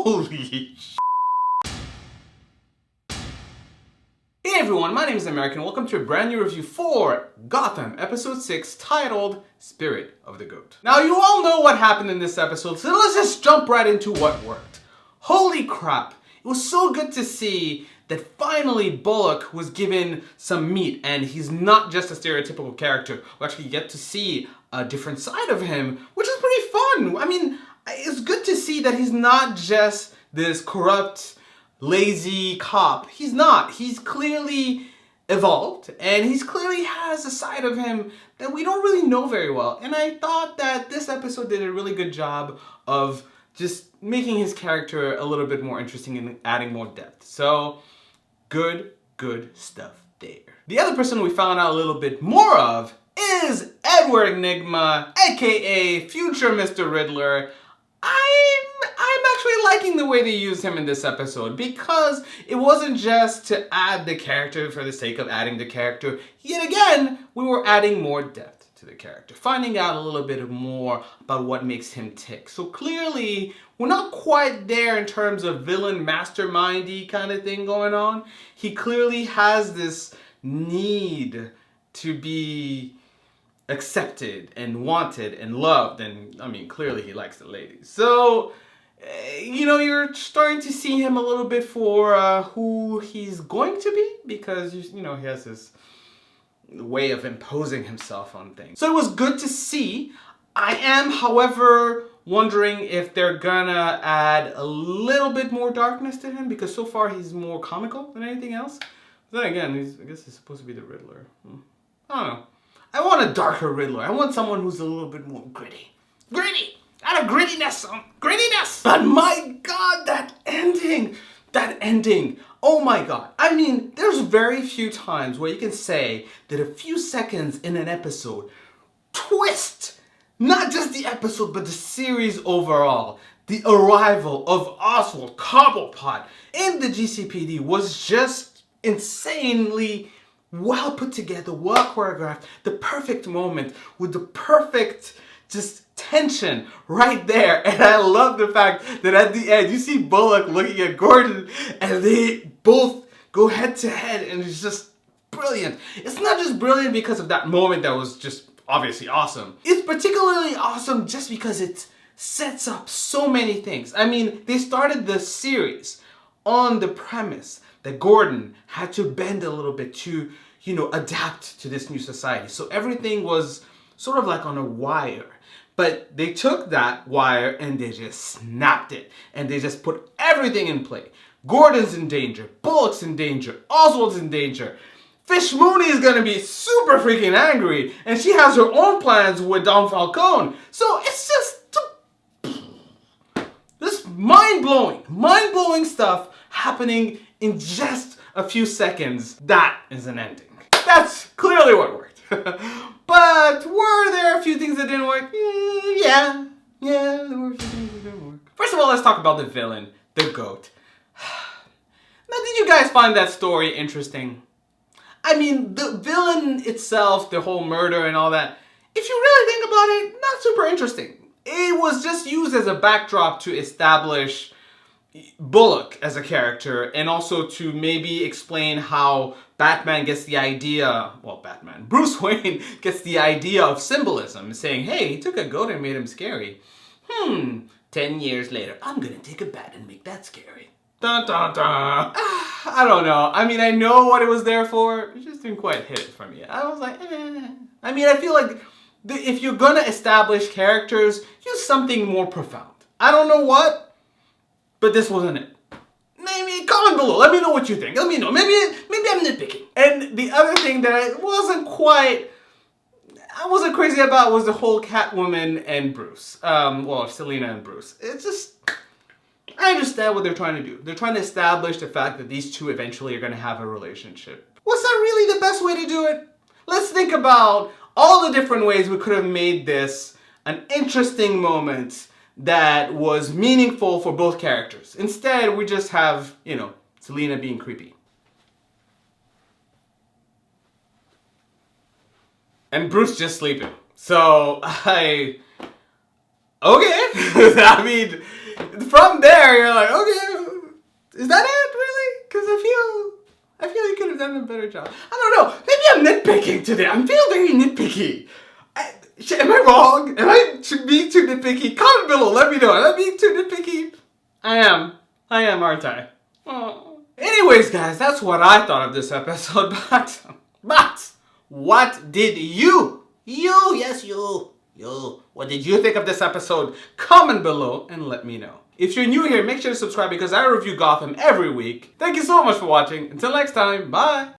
Holy sh**. Hey everyone, my name is Americ and welcome to a brand new review for Gotham, episode 6, titled Spirit of the Goat. Now you all know what happened in this episode, so let's just jump right into what worked. Holy crap, it was so good to see that finally Bullock was given some meat and he's not just a stereotypical character. We actually get to see a different side of him, which is pretty fun. I mean, it's good to see that he's not just this corrupt, lazy cop. He's not. He's clearly evolved and he's clearly has a side of him that we don't really know very well. And I thought that this episode did a really good job of just making his character a little bit more interesting and adding more depth. So, good stuff there. The other person we found out a little bit more of is Edward Enigma, aka future Mr. Riddler. I'm actually liking the way they used him in this episode because it wasn't just to add the character for the sake of adding the character. Yet again, we were adding more depth to the character, finding out a little bit more about what makes him tick. So clearly, we're not quite there in terms of villain mastermindy kind of thing going on. He clearly has this need to be accepted and wanted and loved, and I mean clearly he likes the ladies. So you know, you're starting to see him a little bit for who he's going to be, because you know he has this way of imposing himself on things. So it was good to see. I am, however, wondering if they're gonna add a little bit more darkness to him, because so far he's more comical than anything else. But then again, I guess he's supposed to be the Riddler. I don't know. I want a darker Riddler. I want someone who's a little bit more gritty. Gritty! Add a grittiness! Grittiness! But my god, that ending! That ending! Oh my god. I mean, there's very few times where you can say that a few seconds in an episode twist not just the episode, but the series overall. The arrival of Oswald Cobblepot in the GCPD was just insanely well put together, well choreographed, the perfect moment with the perfect just tension right there. And I love the fact that at the end you see Bullock looking at Gordon and they both go head to head, and it's just brilliant. It's not just brilliant because of that moment that was just obviously awesome. It's particularly awesome just because it sets up so many things. I mean, they started the series on the premise that Gordon had to bend a little bit to, you know, adapt to this new society. So everything was sort of like on a wire. But they took that wire and they just snapped it. And they just put everything in play. Gordon's in danger. Bullock's in danger. Oswald's in danger. Fish Mooney is gonna be super freaking angry. And she has her own plans with Don Falcone. So it's just mind-blowing stuff happening in just a few seconds. That is an ending. That's clearly what worked. But were there a few things that didn't work? Yeah, there were a few things that didn't work. First of all, let's talk about the villain, the goat. Now, did you guys find that story interesting? I mean, the villain itself, the whole murder and all that, if you really think about it, not super interesting. It was just used as a backdrop to establish Bullock as a character, and also to maybe explain how Batman gets the idea, Bruce Wayne gets the idea of symbolism, saying, hey, he took a goat and made him scary. 10 years later, I'm gonna take a bat and make that scary. Dun dun dun. I don't know. I mean, I know what it was there for. It just didn't quite hit it for me. I was like, I mean, I feel like if you're gonna establish characters, use something more profound. I don't know what, but this wasn't it. Maybe comment below. Let me know what you think. Let me know. Maybe I'm nitpicking. And the other thing that I wasn't crazy about was the whole Catwoman and Bruce. Selina and Bruce. It's just, I understand what they're trying to do. They're trying to establish the fact that these two eventually are going to have a relationship. Was that really the best way to do it? Let's think about all the different ways we could have made this an interesting moment that was meaningful for both characters. Instead, we just have, you know, Selina being creepy. And Bruce just sleeping. So, okay. I mean, from there, you're like, Is that it, really? Because I feel you could have done a better job. I don't know. Maybe I'm nitpicking today. I'm feeling very nitpicky. Am I wrong? Am I being too nitpicky? Comment below. Let me know. Am I being too nitpicky? I am, aren't I? Oh. Anyways, guys, that's what I thought of this episode. But what did you, what did you think of this episode? Comment below and let me know. If you're new here, make sure to subscribe because I review Gotham every week. Thank you so much for watching. Until next time, bye.